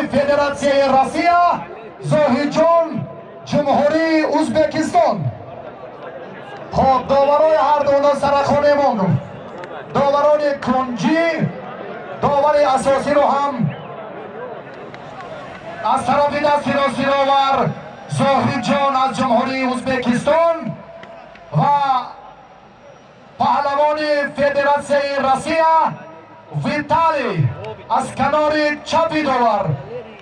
فدراسیای روسیه زاهدجان جمهوری ازبکستان. خب داورای هر دونا سرخانه ماندم. داوران کنجی داور اساسی رو هم از طرف دست سراور زاهدجان از جمهوری ازبکستان و پهلوان فدراسیای روسیه ویتالی از کنار چپی داور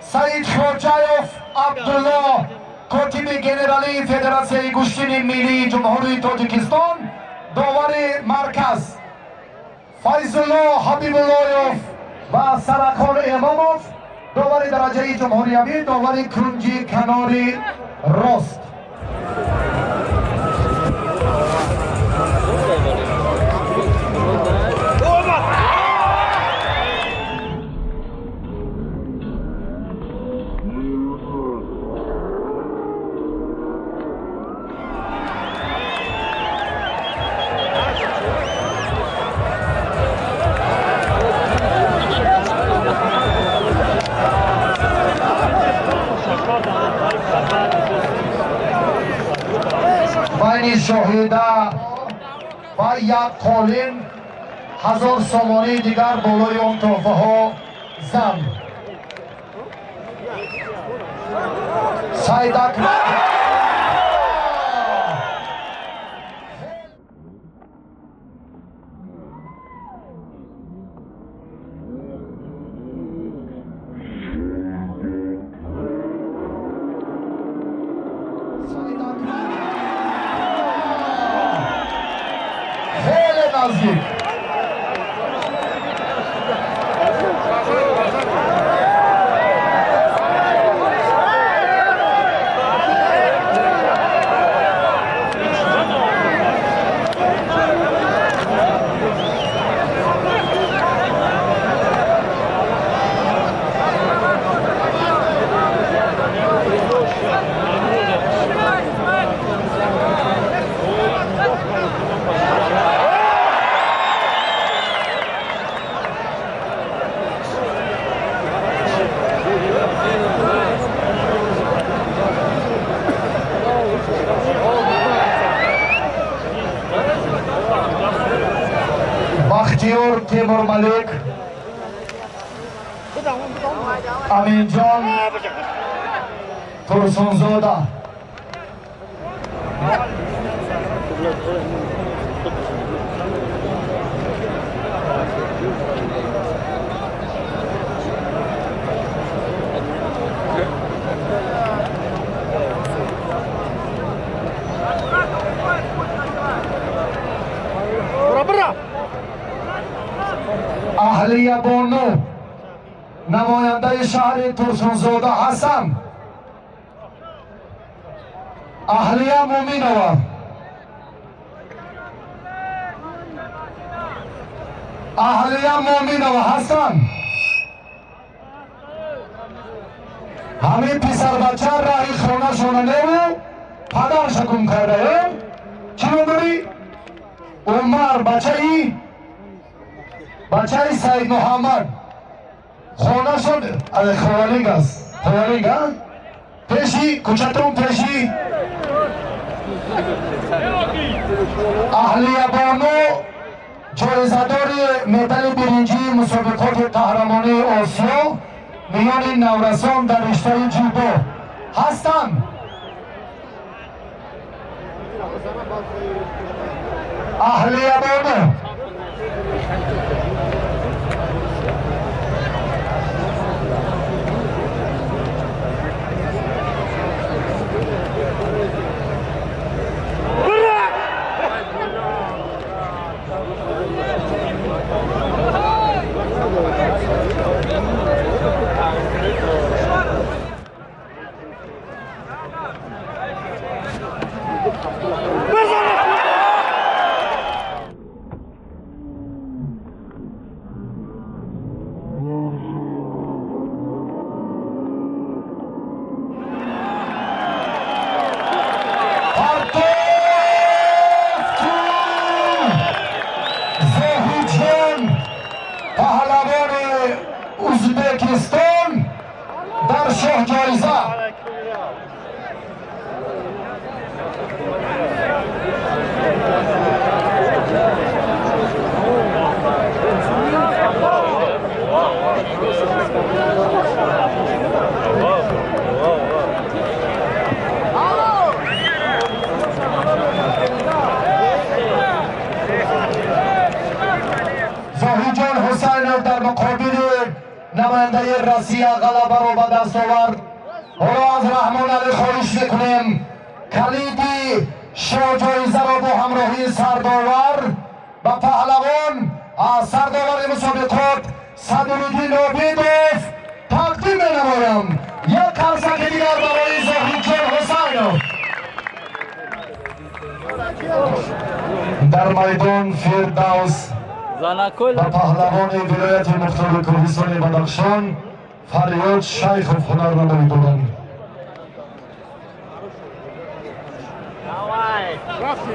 سعید خوجایف عبدالله کاتب گنرالی فدراسیای گوشتین ملی جمهوری تاجیکستان. داور مرکز فیضالله حبیب اللهیف و سرخان اماموف. داور درجه جمهوریوی داور کنجی کناری راست. بین شاهده و یک قالین 1000 سامانی دیگر بالای آن تحفه ها زن سعید اکبر نزدیک بختیار تیمور ملک امین جان ترسونزاده اهلیه بانو نماینده شهر ترسونزاده حسن اهلیه مومینова اهلیه مومینова حسن همین پسر بچه راهی خونه شوننده و پدرش گم کرده. چی می‌داری؟ عمر بچه سعید محمد خونه شد از خوالینگ است. خوالینگ ها؟ پیشی کچتون پیشی اهلیه بانو جایزه‌دار مدال برنجی مسابقات قهرمانی آسیا میان نورسان در رشته جودو هستند. اهلیه بانو در شاه جایزه زاهیجان حسینов در مقابل نماینده روسیه غلبه رو به دست آورد. حالا از رحمان علی خواهش میکنیم کلید شاه جایزه را با همراهی سرداور و پهلوان سرداور مسابقات صدرالدین عابدوف تقدیم نمایم. یک قرصک دیگر برای زاهیجان حسینov. در میدان فردوس و پهلوان ولایت مختار کردستان بدخشان فریاد شیخ هنرمندی دادند. رفتی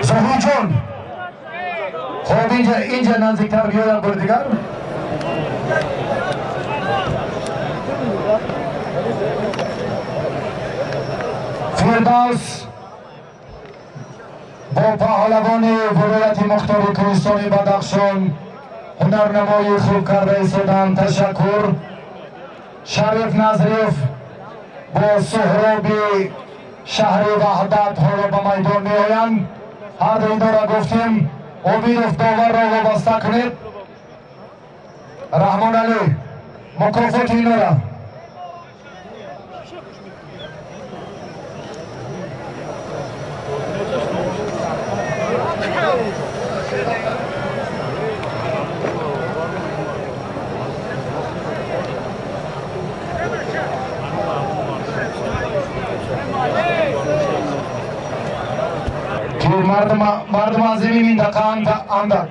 زاهیجان خب اینجا نزدیکتر بیایم بار دیگر. فردوس با پهلوان ولایت مختار کردستان بدخشان هنرنمایی خوب کرده ایستادند. تشکر. شریف نظریف با سهراب شهر وحدت حالا به میدان می آیند. هر دو را گفتیم عابدوف داور را وابسته کنید. رحمان علی مکافات اینا را مردم عظیمی منطقه اند.